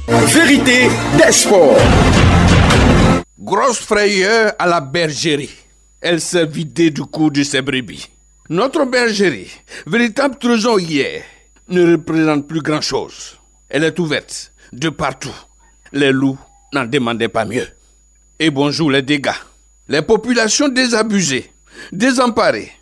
Vérité des sports. Grosse frayeur à la bergerie. Elle s'est vidée du cou de ses brebis. Notre bergerie, véritable trésor hier, ne représente plus grand-chose. Elle est ouverte de partout. Les loups n'en demandaient pas mieux. Et bonjour les dégâts. Les populations désabusées, désemparées,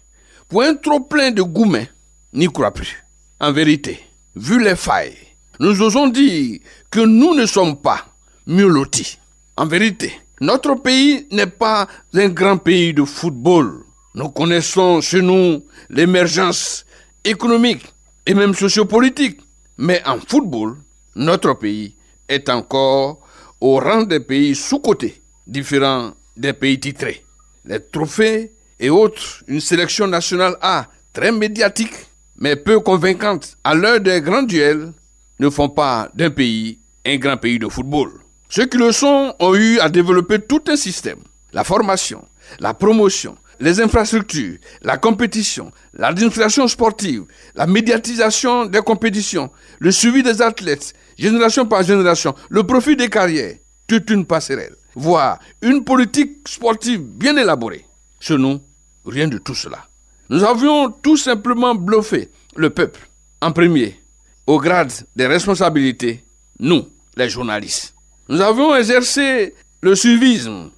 pour un trop plein de gourmets, n'y croient plus. En vérité, vu les failles, nous osons dire que nous ne sommes pas mieux lotis. En vérité, notre pays n'est pas un grand pays de football. Nous connaissons chez nous l'émergence économique et même sociopolitique. Mais en football, notre pays est encore au rang des pays sous-cotés, différents des pays titrés. Les trophées et autres, une sélection nationale A très médiatique, mais peu convaincante à l'heure des grands duels, ne font pas d'un pays un grand pays de football. Ceux qui le sont ont eu à développer tout un système. La formation, la promotion, les infrastructures, la compétition, l'administration sportive, la médiatisation des compétitions, le suivi des athlètes, génération par génération, le profit des carrières, toute une passerelle, voire une politique sportive bien élaborée. Chez nous, rien de tout cela. Nous avions tout simplement bluffé le peuple, en premier, au grade des responsabilités, nous, les journalistes. Nous avons exercé le suivisme,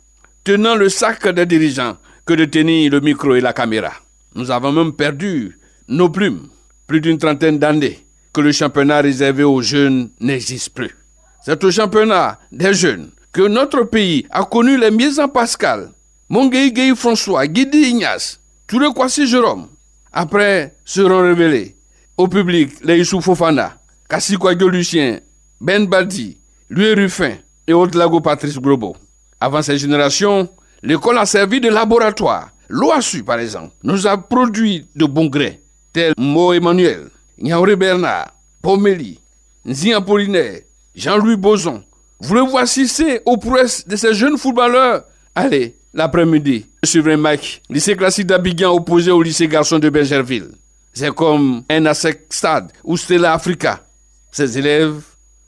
tenant le sac des dirigeants que de tenir le micro et la caméra. Nous avons même perdu nos plumes. Plus d'une trentaine d'années que le championnat réservé aux jeunes n'existe plus. C'est au championnat des jeunes que notre pays a connu les Miezan Pascal, Mongueï Gueye François, Guidi Ignace, Touré Kwasi Jérôme. Après seront révélés au public les Issou Fofana, Kassi Kouadio Lucien, Ben Badi, Louis Ruffin et Haute-Lago Patrice Globo. Avant ces générations, l'école a servi de laboratoire. L'OASU, par exemple, nous a produit de bons grés, tels Mo Emmanuel, Niaouré Bernard, Pomeli, Nzi Apollinaire, Jean-Louis Boson. Voulez-vous assister aux prouesses de ces jeunes footballeurs? Allez, l'après-midi, suivre un match, lycée classique d'Abidjan opposé au lycée garçon de Bergerville. C'est comme un ASEC Stade ou Stella Africa. Ces élèves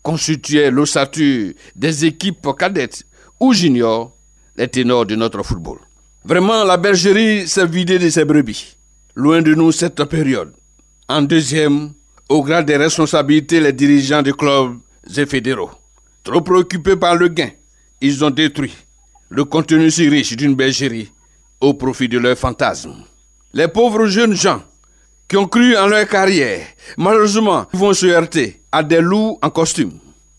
constituaient l'ossature des équipes cadettes ou juniors, les ténors de notre football. Vraiment, la bergerie s'est vidée de ses brebis. Loin de nous cette période. En deuxième, au grade des responsabilités, les dirigeants des clubs et fédéraux. Trop préoccupés par le gain, ils ont détruit le contenu si riche d'une bergerie au profit de leurs fantasmes. Les pauvres jeunes gens qui ont cru en leur carrière, malheureusement, vont se heurter à des loups en costume.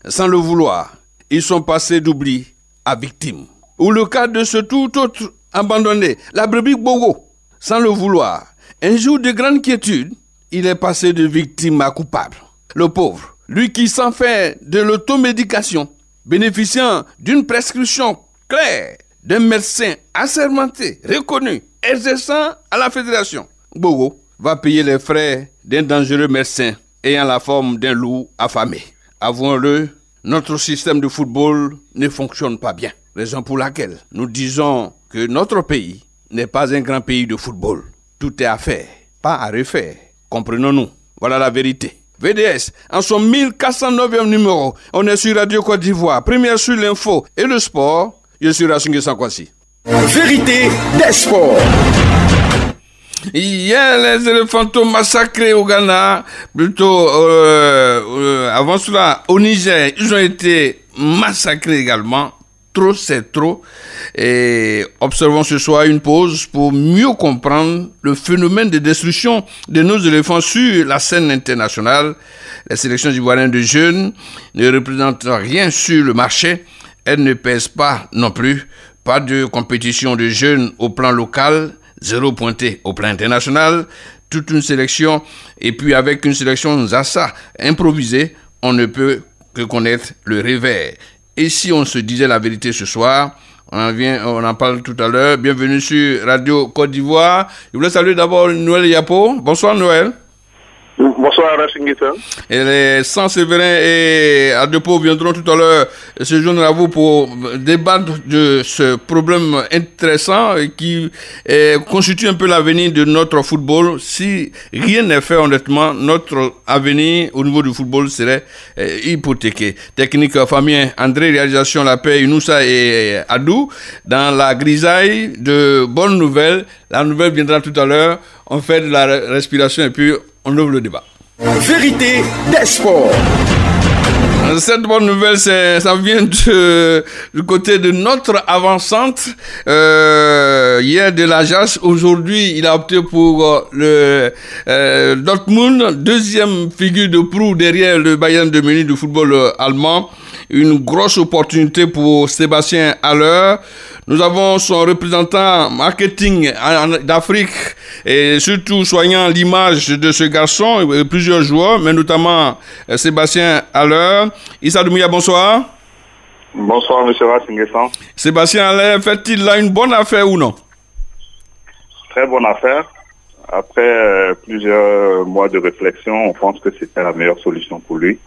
Sans le vouloir, ils sont passés d'oubli à victime. Ou le cas de ce tout autre abandonné, la brebis Bogo. Sans le vouloir, un jour de grande quiétude, il est passé de victime à coupable. Le pauvre, lui qui s'en fait de l'automédication, bénéficiant d'une prescription claire d'un médecin assermenté, reconnu, exerçant à la fédération, Bogo va payer les frais d'un dangereux médecin ayant la forme d'un loup affamé. Avouons-le, notre système de football ne fonctionne pas bien. Raison pour laquelle nous disons que notre pays n'est pas un grand pays de football. Tout est à faire, pas à refaire. Comprenons-nous. Voilà la vérité. VDS, en son 1409e numéro, on est sur Radio Côte d'Ivoire. Première sur l'info et le sport. Je suis Racing Sankwasi. Vérité des sports. Hier, les éléphants massacrés au Ghana, plutôt avant cela au Niger, ils ont été massacrés également. Trop, c'est trop. Et observons ce soir une pause pour mieux comprendre le phénomène de destruction de nos éléphants sur la scène internationale. Les sélections ivoiriennes de jeunes ne représentent rien sur le marché. Elles ne pèsent pas non plus. Pas de compétition de jeunes au plan local. Zéro pointé au plan international, toute une sélection, et puis avec une sélection Zassa improvisée, on ne peut que connaître le revers. Et si on se disait la vérité ce soir, on en parle tout à l'heure. Bienvenue sur Radio Côte d'Ivoire. Je voulais saluer d'abord Noël Yapo. Bonsoir Noël. Bonsoir Rachingita. Et les Saint-Séverin et Adepo viendront tout à l'heure se joindre à vous pour débattre de ce problème intéressant qui constitue un peu l'avenir de notre football. Si rien n'est fait honnêtement, notre avenir au niveau du football serait hypothéqué. Technique Famien, André, réalisation La Paix, Inoussa et Adou. Dans la grisaille de bonnes nouvelles, la nouvelle viendra tout à l'heure. On fait de la respiration et puis on ouvre le débat. Vérité des sports. Cette bonne nouvelle, ça vient du côté de notre avant-centre. Hier de l'Ajax, aujourd'hui, il a opté pour le Dortmund, deuxième figure de proue derrière le Bayern de Munich du football allemand. Une grosse opportunité pour Sébastien Haller. Nous avons son représentant marketing d'Afrique et surtout soignant l'image de ce garçon, plusieurs joueurs, mais notamment Sébastien Haller. Issa Doumbia, bonsoir. Bonsoir, M. Rassingessan. Sébastien Haller, fait-il là une bonne affaire ou non? Très bonne affaire. Après plusieurs mois de réflexion, on pense que c'était la meilleure solution pour lui.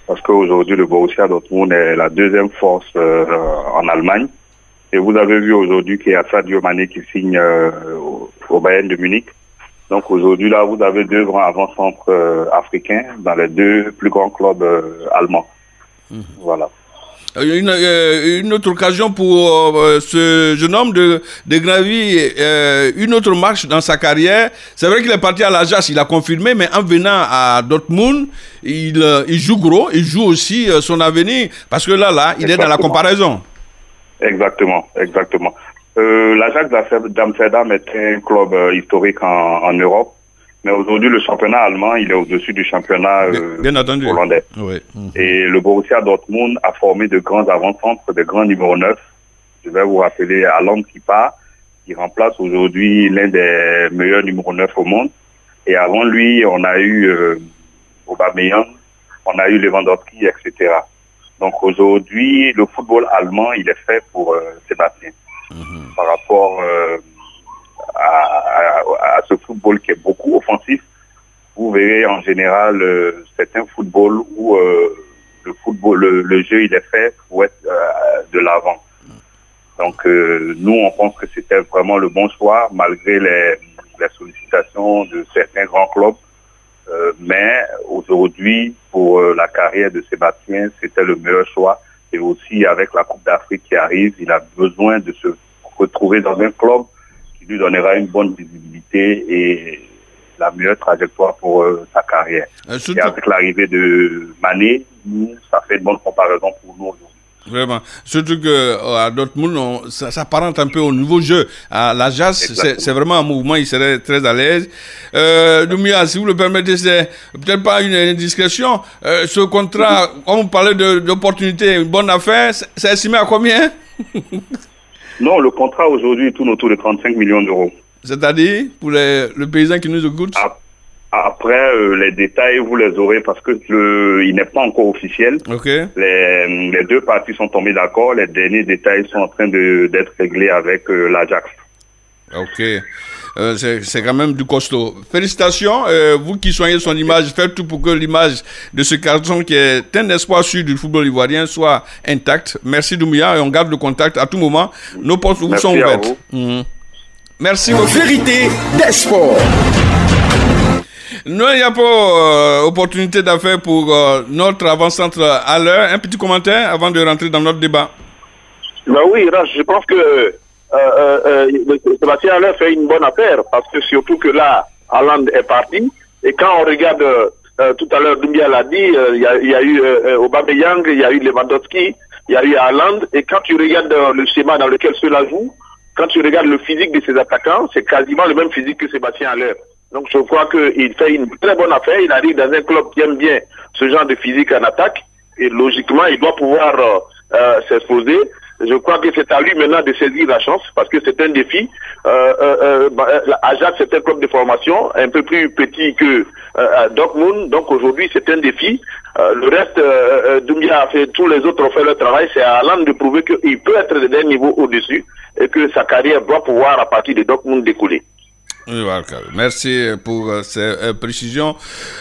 Parce qu'aujourd'hui, le Borussia Dortmund est la deuxième force en Allemagne. Et vous avez vu aujourd'hui qu'il y a Sadio Mané qui signe au Bayern de Munich. Donc aujourd'hui, là, vous avez deux grands avant-centres africains dans les deux plus grands clubs allemands. Voilà. Une autre occasion pour ce jeune homme de gravir une autre marche dans sa carrière. C'est vrai qu'il est parti à l'Ajax, il a confirmé, mais en venant à Dortmund, il joue gros, il joue aussi son avenir, parce que là, il est dans la comparaison. Exactement. L'Ajax d'Amsterdam est un club historique en Europe. Mais aujourd'hui, le championnat allemand, il est au-dessus du championnat hollandais. Oui. Et le Borussia Dortmund a formé de grands avant-centres, de grands numéros 9. Je vais vous rappeler Haaland qui part, qui remplace aujourd'hui l'un des meilleurs numéros 9 au monde. Et avant lui, on a eu Aubameyang, on a eu Lewandowski, etc. Donc aujourd'hui, le football allemand, il est fait pour Sébastien. Par rapport à ce football qui est beaucoup offensif, vous verrez en général c'est un football où le jeu il est fait pour être de l'avant. Donc nous on pense que c'était vraiment le bon choix malgré les sollicitations de certains grands clubs. Mais aujourd'hui pour la carrière de Sébastien c'était le meilleur choix, et aussi avec la Coupe d'Afrique qui arrive, il a besoin de se retrouver dans un club lui donnera une bonne visibilité et la meilleure trajectoire pour sa carrière. Et avec l'arrivée de Mané, ça fait une bonne comparaison pour nous aujourd'hui. Vraiment. Surtout qu'à Dortmund, ça s'apparente un peu au nouveau jeu. À l'Ajax, c'est vraiment un mouvement, il serait très à l'aise. Doumbia, si vous le permettez, c'est peut-être pas une indiscrétion. Ce contrat, quand vous parlez d'opportunité, une bonne affaire, c'est estimé à combien? Non, le contrat aujourd'hui tourne autour de 35 millions d'euros. C'est-à-dire, pour le paysan qui nous écoute? Après, les détails, vous les aurez parce que il n'est pas encore officiel. Okay. Les deux parties sont tombées d'accord. Les derniers détails sont en train d'être réglés avec l'Ajax. Ok. C'est quand même du costaud. Félicitations. Vous qui soignez son image, faites tout pour que l'image de ce garçon qui est un espoir sûr du football ivoirien soit intacte. Merci Doumbia, et on garde le contact à tout moment. Nos portes vous sont ouvertes. Merci beaucoup. Vérité des sports. Non, il n'y a pas opportunité d'affaires pour notre avant-centre à l'heure. Un petit commentaire avant de rentrer dans notre débat. Ben oui, Rach, je pense que Sébastien Haller fait une bonne affaire parce que surtout que là, Haaland est parti. Et quand on regarde, tout à l'heure, Doumbia l'a dit, il y a eu Aubameyang, il y a eu Lewandowski, il y a eu Haaland. Et quand tu regardes le schéma dans lequel cela joue, quand tu regardes le physique de ces attaquants, c'est quasiment le même physique que Sébastien Haller. Donc je crois qu'il fait une très bonne affaire. Il arrive dans un club qui aime bien ce genre de physique en attaque. Et logiquement, il doit pouvoir s'exposer. Je crois que c'est à lui maintenant de saisir la chance parce que c'est un défi. Ajax, c'est un club de formation un peu plus petit que Dortmund. Donc aujourd'hui, c'est un défi. Le reste, Doumbia a fait, tous les autres ont fait leur travail. C'est à Haaland de prouver qu'il peut être d'un niveau au-dessus et que sa carrière doit pouvoir, à partir de Dortmund, décoller. Oui, voilà. Merci pour ces précisions.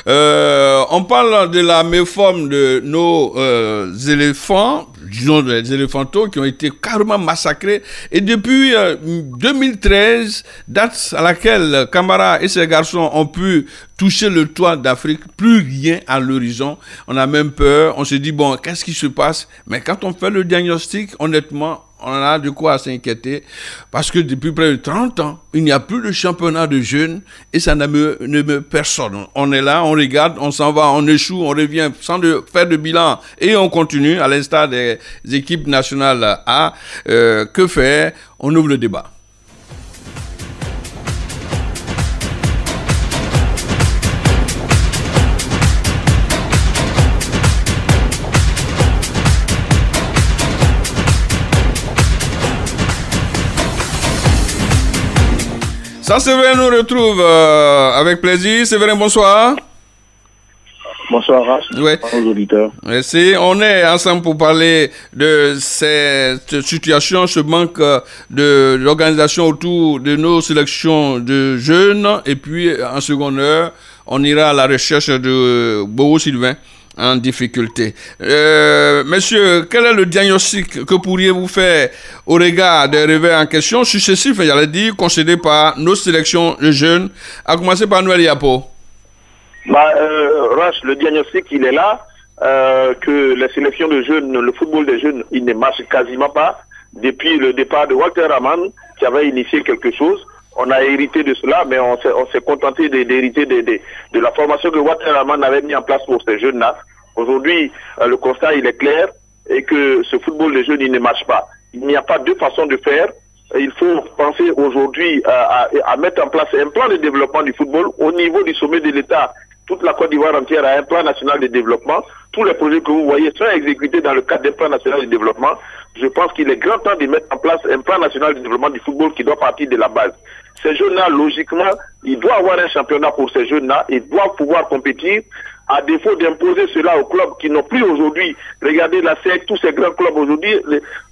On parle de la méforme de nos éléphants, disons des éléphantaux qui ont été carrément massacrés. Et depuis 2013, date à laquelle Camara et ses garçons ont pu toucher le toit d'Afrique, plus rien à l'horizon. On a même peur, on se dit, bon, qu'est-ce qui se passe? Mais quand on fait le diagnostic, honnêtement, on a de quoi s'inquiéter parce que depuis près de 30 ans, il n'y a plus de championnat de jeunes et ça ne me personne. On est là, on regarde, on s'en va, on échoue, on revient sans faire de bilan et on continue à l'instar des équipes nationales A. Que faire? On ouvre le débat. Ça, Séverin nous retrouve avec plaisir. Séverin, bonsoir. Bonsoir, Rache. Ouais. Aux auditeurs. Merci. On est ensemble pour parler de cette situation, ce manque de l'organisation autour de nos sélections de jeunes. Et puis, en seconde heure, on ira à la recherche de Bobo Sylvain en difficulté. Monsieur, quel est le diagnostic que pourriez-vous faire au regard des revers en question successifs, j'allais dire, concédés par nos sélections de jeunes, à commencer par Noël Yapo? Rache, le diagnostic, il est là, que les sélections de jeunes, le football des jeunes, il ne marche quasiment pas. Depuis le départ de Walter Hamann, qui avait initié quelque chose, on a hérité de cela, mais on s'est contenté d'hériter de la formation que Walter Hamann avait mis en place pour ces jeunes-là. Aujourd'hui, le constat, il est clair, et que ce football des jeunes, il ne marche pas. Il n'y a pas deux façons de faire. Il faut penser aujourd'hui à mettre en place un plan de développement du football au niveau du sommet de l'État. Toute la Côte d'Ivoire entière a un plan national de développement. Tous les projets que vous voyez sont exécutés dans le cadre d'un plan national de développement. Je pense qu'il est grand temps de mettre en place un plan national de développement du football qui doit partir de la base. Ces jeunes-là, logiquement, il doit y avoir un championnat pour ces jeunes-là. Ils doivent pouvoir compétir. À défaut d'imposer cela aux clubs qui n'ont plus aujourd'hui, regardez la SEC, tous ces grands clubs aujourd'hui,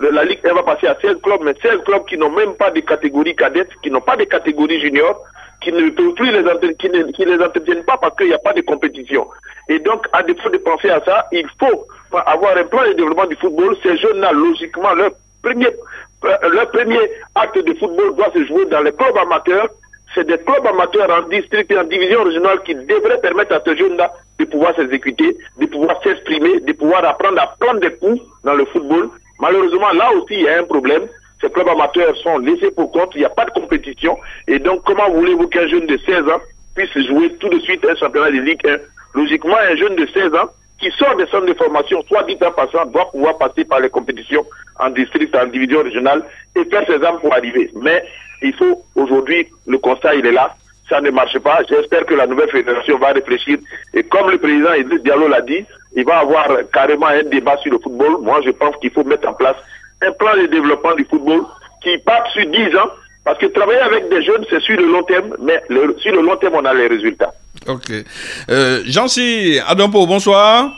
la Ligue 1 va passer à 16 clubs, mais 16 clubs qui n'ont même pas de catégorie cadette, qui n'ont pas de catégorie junior, qui ne peuvent plus qui les entretiennent pas parce qu'il n'y a pas de compétition. Et donc, à défaut de penser à ça, il faut avoir un plan de développement du football. Ces jeunes-là, logiquement, leur premier acte de football doit se jouer dans les clubs amateurs. C'est des clubs amateurs en district et en division régionale qui devraient permettre à ces jeunes-là de pouvoir s'exécuter, de pouvoir s'exprimer, de pouvoir apprendre à prendre des coups dans le football. Malheureusement, là aussi, il y a un problème. Ces clubs amateurs sont laissés pour compte, il n'y a pas de compétition. Et donc, comment voulez-vous qu'un jeune de 16 ans puisse jouer tout de suite un championnat de Ligue 1? Logiquement, un jeune de 16 ans qui sort des centres de formation, soit dit en passant, doit pouvoir passer par les compétitions en district, en division régionale et faire ses armes pour arriver. Mais il faut, aujourd'hui, le constat, il est là. Ça ne marche pas. J'espère que la nouvelle fédération va réfléchir. Et comme le président Idriss Diallo l'a dit, il va avoir carrément un débat sur le football. Moi, je pense qu'il faut mettre en place un plan de développement du football qui part sur 10 ans. Parce que travailler avec des jeunes, c'est sur le long terme. Mais sur le long terme, on a les résultats. Ok. Jean-Cy Adampo, bonsoir.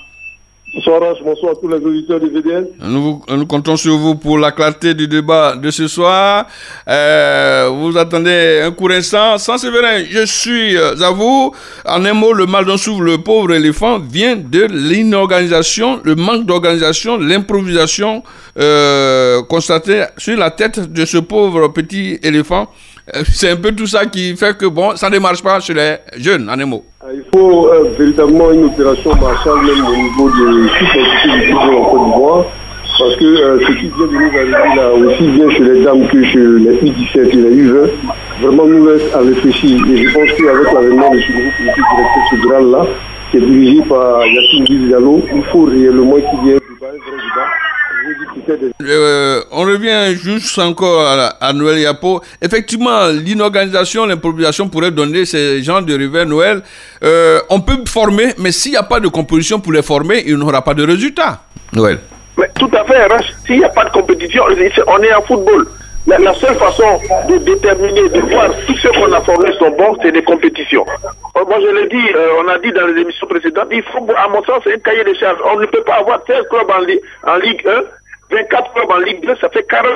Bonsoir Roche, bonsoir à tous les auditeurs du VDN. Nous comptons sur vous pour la clarté du débat de ce soir. Vous attendez un court instant. Sans Séverin, je suis à vous. En un mot, le mal dont souffre le pauvre éléphant vient de l'inorganisation, le manque d'organisation, l'improvisation constatée sur la tête de ce pauvre petit éléphant. C'est un peu tout ça qui fait que bon, ça ne marche pas chez les jeunes, en un mot. Il faut véritablement une opération Marshall même au niveau de toute l'entité du football en Côte d'Ivoire, parce que ce qui vient de nous arriver là, aussi bien chez les dames que chez les U17 et les U20, vraiment nous laisse à réfléchir. Et je pense qu'avec l'avènement de ce groupe politique directeur fédéral là, qui est dirigé par Yacine Diallo, il faut réellement qu'il y ait un vrai débat. On revient juste encore à Noël Yapo. Effectivement, l'inorganisation, l'improvisation pourrait donner ces gens de revers Noël. On peut former, mais s'il n'y a pas de composition pour les former, il n'aura pas de résultat. Noël. Mais tout à fait, s'il n'y a pas de compétition, on est en football. La seule façon de déterminer, de voir si ceux qu'on a formés sont bons, c'est des compétitions. Moi, je l'ai dit, on a dit dans les émissions précédentes, il faut, à mon sens, un cahier de charges. On ne peut pas avoir 16 clubs en Ligue 1, 24 clubs en Ligue 2, ça fait 40.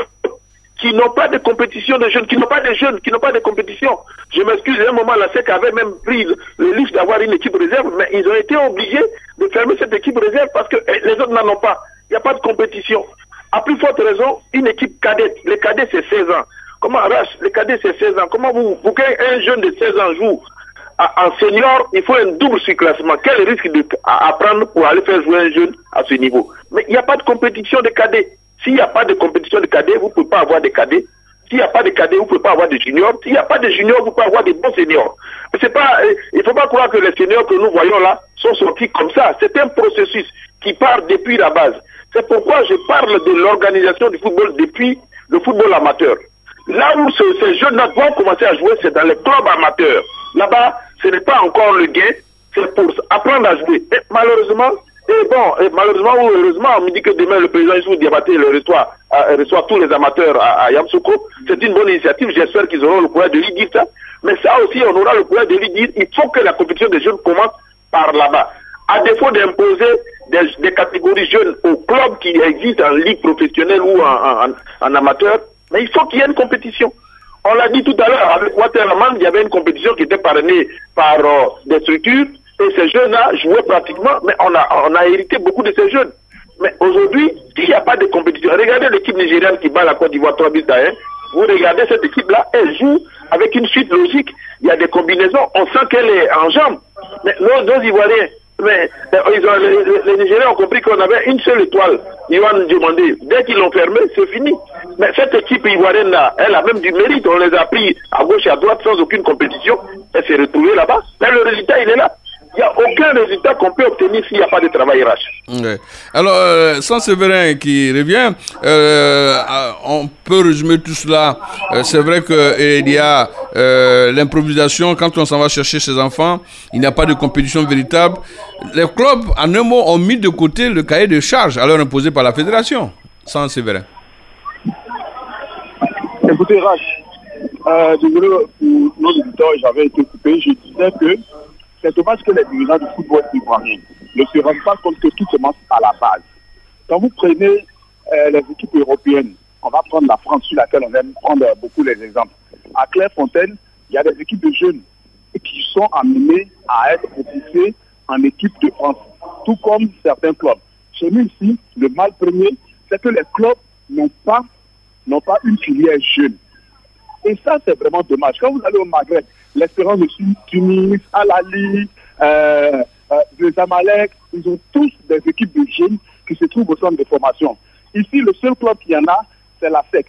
qui n'ont pas de compétition de jeunes, qui n'ont pas de jeunes, qui n'ont pas de compétition. Je m'excuse, à un moment, la SEC avait même pris le luxe d'avoir une équipe réserve, mais ils ont été obligés de fermer cette équipe réserve parce que les autres n'en ont pas. Il n'y a pas de compétition. À plus forte raison, une équipe cadette. Les cadets, c'est 16 ans. Comment, Rach, les cadets, c'est 16 ans. Comment pour qu'un jeune de 16 ans joue en senior, il faut un double surclassement. Quel risque à prendre pour aller faire jouer un jeune à ce niveau? Mais il n'y a pas de compétition de cadets. S'il n'y a pas de compétition de cadets, vous ne pouvez pas avoir de cadets. S'il n'y a pas de cadets, vous ne pouvez pas avoir de juniors. S'il n'y a pas de juniors, vous pouvez avoir des bons seniors. Mais c'est pas, il ne faut pas croire que les seniors que nous voyons là sont sortis comme ça. C'est un processus qui part depuis la base. C'est pourquoi je parle de l'organisation du football depuis le football amateur. Là où ces jeunes-là vont commencer à jouer, c'est dans les clubs amateurs. Là-bas, ce n'est pas encore le gain, c'est pour apprendre à jouer. Et malheureusement, malheureusement ou heureusement, on me dit que demain le président Issou Diabaté reçoit tous les amateurs à Yamoussoukro. C'est une bonne initiative, j'espère qu'ils auront le courage de lui dire ça. Mais ça aussi, on aura le courage de lui dire, il faut que la compétition des jeunes commence par là-bas. À défaut d'imposer des catégories jeunes aux clubs qui existent en ligue professionnelle ou en amateur, mais il faut qu'il y ait une compétition. On l'a dit tout à l'heure, avec Waterman, il y avait une compétition qui était parrainée par des structures, et ces jeunes-là jouaient pratiquement, mais on a hérité beaucoup de ces jeunes. Mais aujourd'hui, s'il n'y a pas de compétition, regardez l'équipe nigériane qui bat la Côte d'Ivoire 3-1, vous regardez cette équipe-là, elle joue avec une suite logique, il y a des combinaisons, on sent qu'elle est en jambes. Mais nos Ivoiriens, mais les Nigériens ont compris qu'on avait une seule étoile, Yohan Diomandé. Dès qu'ils l'ont fermé, c'est fini. Mais cette équipe ivoirienne-là, elle a même du mérite. On les a pris à gauche et à droite sans aucune compétition. Elle s'est retrouvée là-bas. Mais le résultat, il est là. Il n'y a aucun résultat qu'on peut obtenir s'il n'y a pas de travail RH. Ouais. Alors, sans Séverin qui revient, on peut résumer tout cela. C'est vrai qu'il y a l'improvisation. Quand on s'en va chercher ses enfants, il n'y a pas de compétition véritable. Les clubs, en un mot, ont mis de côté le cahier de charges alors imposé par la fédération. Sans Séverin. Écoutez, Rach, désolé pour nos auditeurs, j'avais été coupé. Je disais que c'est dommage que les dirigeants du football ivoirien ne se rendent pas compte que tout commence à la base. Quand vous prenez les équipes européennes, on va prendre la France sur laquelle on aime prendre beaucoup les exemples. À Clairefontaine, il y a des équipes de jeunes qui sont amenées à être propulsées en équipe de France, tout comme certains clubs. Chez nous ici, le mal premier, c'est que les clubs n'ont pas une filière jeune. Et ça, c'est vraiment dommage. Quand vous allez au Maghreb, l'Espérance de Tunis, Al-Ali, les Amalek, ils ont tous des équipes de jeunes qui se trouvent au centre de formation. Ici, le seul club qu'il y en a, c'est la SEC.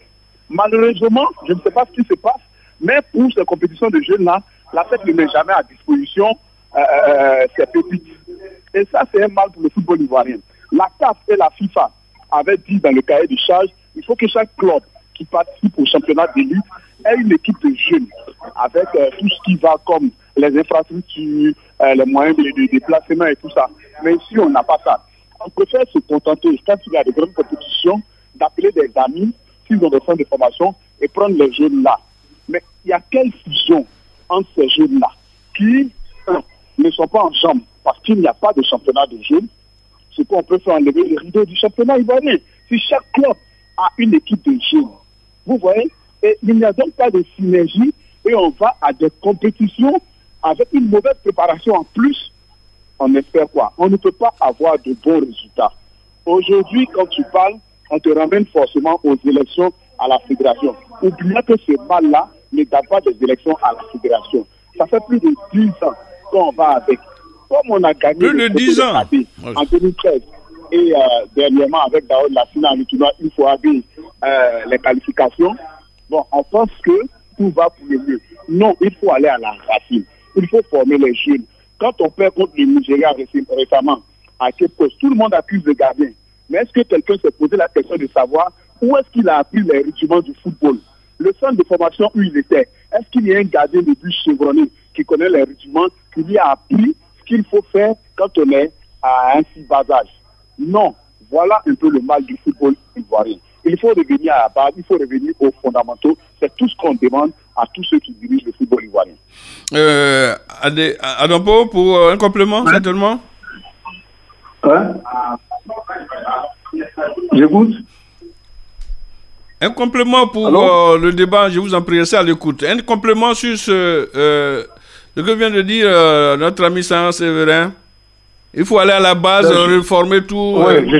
Malheureusement, je ne sais pas ce qui se passe, mais pour ces compétitions de jeunes-là, la SEC ne met jamais à disposition ses pépites. Et ça, c'est un mal pour le football ivoirien. La CAF et la FIFA avaient dit dans le cahier de charges, il faut que chaque club qui participe au championnat d'élite ait une équipe de jeunes avec tout ce qui va comme les infrastructures, les moyens de déplacement et tout ça. Mais ici, on n'a pas ça. On préfère se contenter, quand il y a de grandes compétitions, d'appeler des amis, s'ils ont des centres de formation, et prendre les jeunes là. Mais il y a quelle fusion entre ces jeunes-là qui ne sont pas en jambes parce qu'il n'y a pas de championnat de jeunes? C'est qu'on peut faire enlever les rideaux du championnat ivoirien. Si chaque club a une équipe de jeunes, vous voyez, et il n'y a donc pas de synergie et on va à des compétitions avec une mauvaise préparation en plus. On espère quoi? On ne peut pas avoir de bons résultats. Aujourd'hui, quand tu parles, on te ramène forcément aux élections à la fédération. Oubliez que ce mal-là ne date pas des élections à la fédération. Ça fait plus de 10 ans qu'on va avec. Comme on a gagné plus de 10 ans en 2013 et dernièrement avec Daoud Lassina en tournoi une fois les qualifications, bon, on pense que tout va pour le mieux. Non, il faut aller à la racine. Il faut former les jeunes. Quand on perd contre le Nigeria récemment, à quel poste, tout le monde accuse le gardien. Mais est-ce que quelqu'un s'est posé la question de savoir où est-ce qu'il a appris les rudiments du football? Le centre de formation où il était, est-ce qu'il y a un gardien de but chevronné qui connaît les rudiments, qui lui a appris ce qu'il faut faire quand on est à un si bas âge? Non. Voilà un peu le mal du football ivoirien. Il faut revenir à la base, il faut revenir aux fondamentaux. C'est tout ce qu'on demande à tous ceux qui dirigent le football ivoirien. Adampo, pour un complément, certainement. J'écoute. Un complément pour le débat, je vous en prie, restez à l'écoute. Un complément sur ce que vient de dire notre ami Saint-Séverin. Il faut aller à la base, réformer tout. Oui, je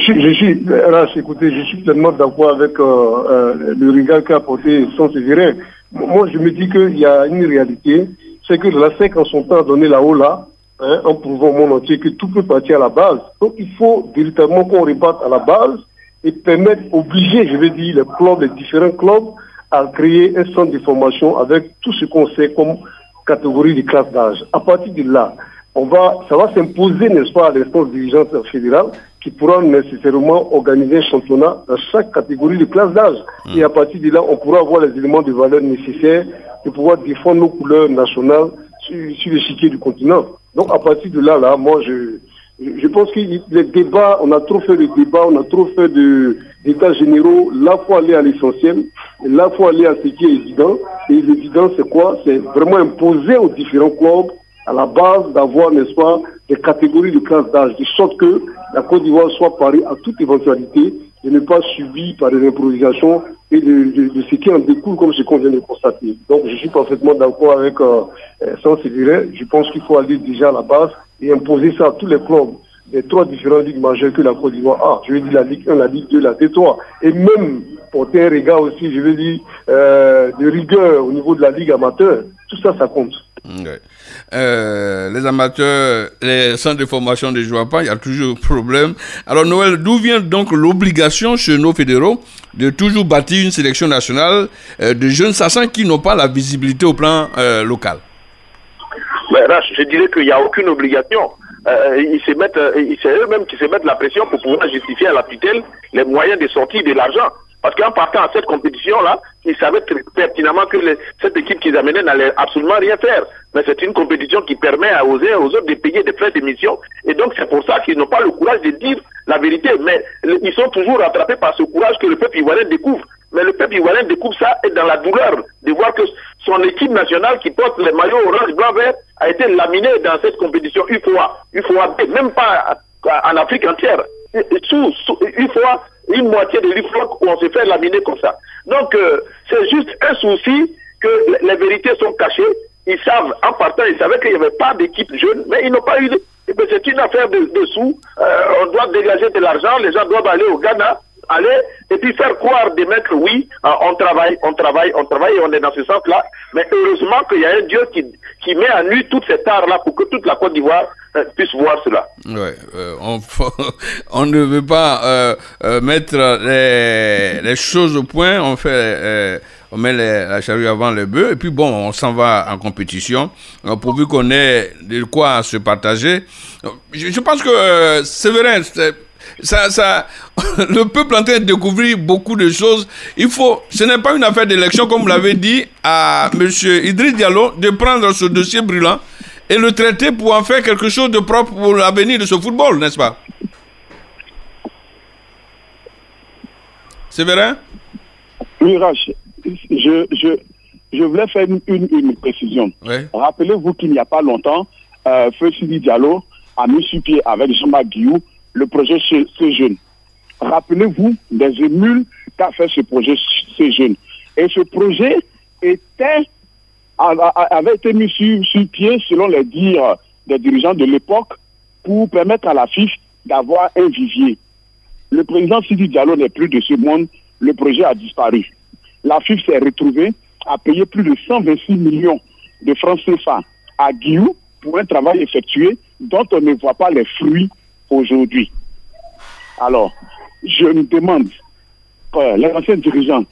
suis pleinement d'accord avec le regard qu'a apporté Saint-Séverin. Moi, je me dis qu'il y a une réalité, c'est que la SEC en son temps a donné la haut là, en prouvant au monde entier que tout peut partir à la base. Donc il faut véritablement qu'on rebatte à la base et permettre, obliger, je veux dire, les clubs, les différents clubs, à créer un centre de formation avec tout ce qu'on sait comme catégorie de classe d'âge. À partir de là, ça va s'imposer, n'est-ce pas, à l'instance dirigeante fédérale qui pourra nécessairement organiser un championnat dans chaque catégorie de classe d'âge. Et à partir de là, on pourra avoir les éléments de valeur nécessaires pour pouvoir défendre nos couleurs nationales sur l'échiquier du continent. Donc à partir de là, moi je pense que les débats, on a trop fait de débats, on a trop fait d'états généraux. Là, il faut aller à l'essentiel. Là, il faut aller à ce qui est évident. Et l'évident, c'est quoi? C'est vraiment imposer aux différents clubs à la base d'avoir, n'est-ce pas, des catégories de classe d'âge, de sorte que la Côte d'Ivoire soit parée à toute éventualité et ne pas subie par des improvisations et de ce qui en découle comme ce qu'on vient de constater. Donc je suis parfaitement d'accord avec Saint-Séverin. Je pense qu'il faut aller déjà à la base et imposer ça à tous les clubs des trois différentes ligues majeures que la Côte d'Ivoire a. Je veux dire la Ligue 1, la Ligue 2, la D3. Et même porter un regard aussi, je veux dire, de rigueur au niveau de la Ligue amateur. Tout ça, ça compte. Ouais. Les amateurs, les centres de formation ne jouent pas, il y a toujours problème. Alors Noël, d'où vient donc l'obligation chez nos fédéraux de toujours bâtir une sélection nationale de jeunes sachant qui n'ont pas la visibilité au plan local? Je dirais qu'il n'y a aucune obligation. C'est eux-mêmes qui se mettent la pression pour pouvoir justifier à la tutelle les moyens de sortir de l'argent. Parce qu'en partant à cette compétition-là, ils savaient pertinemment que cette équipe qu'ils amenaient n'allait absolument rien faire. Mais c'est une compétition qui permet aux autres de payer des frais d'émission. Et donc c'est pour ça qu'ils n'ont pas le courage de dire la vérité. Mais ils sont toujours rattrapés par ce courage que le peuple ivoirien découvre. Mais le peuple ivoirien découvre ça et dans la douleur de voir que son équipe nationale qui porte les maillots orange, blanc, vert a été laminée dans cette compétition UFOA, même pas en Afrique entière. UFOA, une moitié de l'UFOA où on se fait laminer comme ça. Donc c'est juste un souci que les vérités sont cachées. Ils savent, en partant, ils savaient qu'il n'y avait pas d'équipe jeune, mais ils n'ont pas eu de... C'est une affaire de sous. On doit dégager de l'argent, les gens doivent aller au Ghana, et puis faire croire des mecs, oui, on travaille, et on est dans ce sens-là. Mais heureusement qu'il y a un Dieu qui met à nu tout cet art-là pour que toute la Côte d'Ivoire puisse voir cela. Ouais, on ne veut pas mettre les choses au point, on met la charrue avant le bœuf, et puis bon, on s'en va en compétition, pourvu qu'on ait de quoi se partager. Je pense que Séverin, le peuple est en train de découvrir beaucoup de choses. Ce n'est pas une affaire d'élection, comme vous l'avez dit à M. Idriss Diallo, de prendre ce dossier brûlant et le traiter pour en faire quelque chose de propre pour l'avenir de ce football, n'est-ce pas? Séverin? Oui, Rach, je voulais faire une précision. Oui. Rappelez-vous qu'il n'y a pas longtemps, Feu Sidi Diallo a mis sur pied avec Jean-Marc Guillou le projet ces jeunes. Rappelez-vous des émules qu'a fait ce projet ces jeunes. Et ce projet avait été mis sur pied selon les dires des dirigeants de l'époque pour permettre à la FIF d'avoir un vivier. Le président Sidi Diallo n'est plus de ce monde, le projet a disparu. La FIF s'est retrouvée à payer plus de 126 millions de francs CFA à Guillou pour un travail effectué dont on ne voit pas les fruits aujourd'hui. Alors, je me demande, les anciens dirigeants.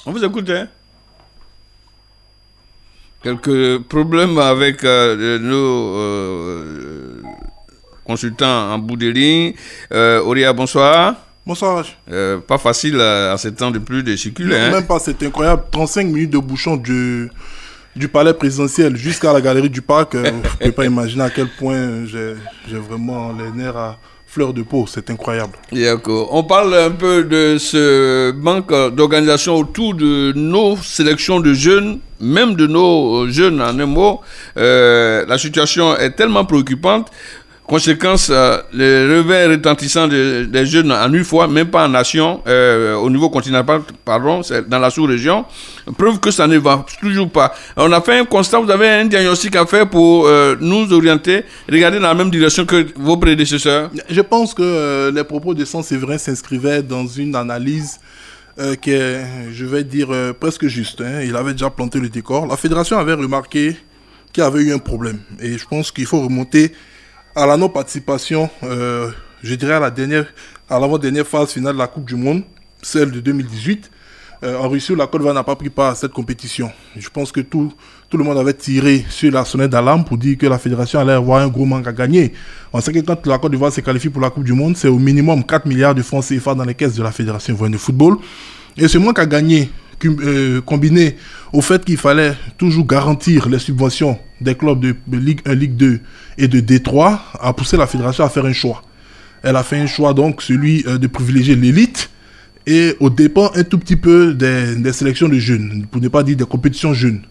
On vous écoute, hein? Quelques problèmes avec nos consultants en bout de ligne. Auria, bonsoir. Bonsoir. Pas facile à ce temps de plus de circuler. Non, même pas, c'est incroyable. 35 minutes de bouchon du palais présidentiel jusqu'à la galerie du parc. Vous ne pouvez pas imaginer à quel point j'ai vraiment les nerfs à fleur de peau. C'est incroyable. D'accord. On parle un peu de ce manque d'organisation autour de nos sélections de jeunes, même de nos jeunes en un mot. La situation est tellement préoccupante. Conséquence, le revers retentissant des jeunes en une fois, même pas en nation, au niveau continental, pardon, c'est dans la sous-région, preuve que ça ne va toujours pas. On a fait un constat, vous avez un diagnostic à faire pour nous orienter, regarder dans la même direction que vos prédécesseurs. Je pense que les propos de Saint-Séverin s'inscrivaient dans une analyse qui est, je vais dire, presque juste. Hein. Il avait déjà planté le décor. La fédération avait remarqué qu'il y avait eu un problème. Et je pense qu'il faut remonter à la non-participation, je dirais à l'avant-dernière phase finale de la Coupe du Monde, celle de 2018. En Russie, la Côte d'Ivoire n'a pas pris part à cette compétition. Je pense que tout le monde avait tiré sur la sonnette d'alarme pour dire que la fédération allait avoir un gros manque à gagner. On sait que quand la Côte d'Ivoire se qualifie pour la Coupe du Monde, c'est au minimum 4 milliards de francs CFA dans les caisses de la Fédération ivoirienne de football. Et ce manque à gagner, combiné au fait qu'il fallait toujours garantir les subventions des clubs de Ligue 1, Ligue 2 et de D3, a poussé la fédération à faire un choix. Elle a fait un choix, donc, celui de privilégier l'élite et au dépend un tout petit peu des sélections de jeunes, pour ne pas dire des compétitions jeunes.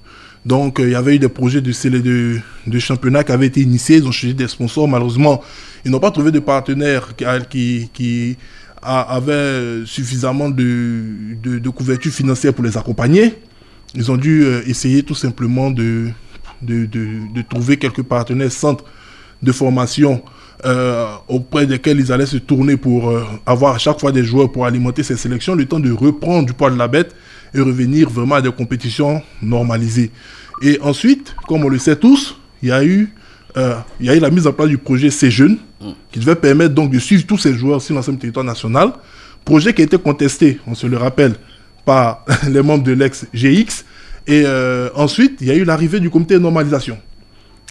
Donc, il y avait eu des projets de championnat qui avaient été initiés, ils ont changé des sponsors. Malheureusement, ils n'ont pas trouvé de partenaires qui avaient suffisamment de couverture financière pour les accompagner. Ils ont dû essayer tout simplement de trouver quelques partenaires centres de formation auprès desquels ils allaient se tourner pour avoir à chaque fois des joueurs pour alimenter ces sélections, le temps de reprendre du poids de la bête et revenir vraiment à des compétitions normalisées. Et ensuite, comme on le sait tous, il y a eu la mise en place du projet C-Jeunes, qui devait permettre donc de suivre tous ces joueurs sur l'ensemble du territoire national. Projet qui a été contesté, on se le rappelle, par les membres de l'ex-GX. Et ensuite, il y a eu l'arrivée du comité de normalisation.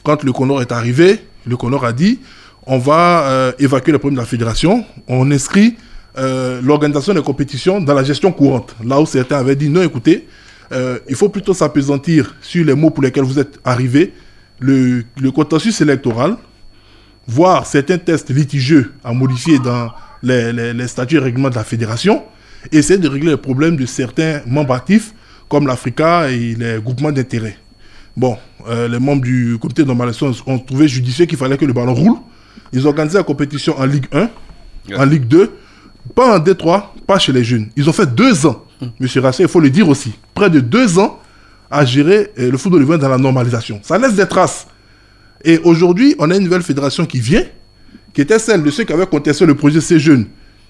Quand le CONOR est arrivé, le CONOR a dit on va évacuer le problème de la fédération, on inscrit l'organisation des compétitions dans la gestion courante. Là où certains avaient dit non, écoutez, il faut plutôt s'appesantir sur les mots pour lesquels vous êtes arrivés, le contentieux électoral, voir certains tests litigieux à modifier dans les statuts et règlements de la fédération, et essayer de régler les problèmes de certains membres actifs, comme l'Africa et les groupements d'intérêt. Bon, les membres du comité de normalisation ont trouvé judicieux qu'il fallait que le ballon roule. Ils ont organisé la compétition en Ligue 1, en Ligue 2, pas en D3, pas chez les jeunes. Ils ont fait 2 ans, M. Rachet, il faut le dire aussi, près de 2 ans à gérer le football ivoirien dans la normalisation. Ça laisse des traces. Et aujourd'hui, on a une nouvelle fédération qui vient, qui était celle de ceux qui avaient contesté le projet C-Jeunes,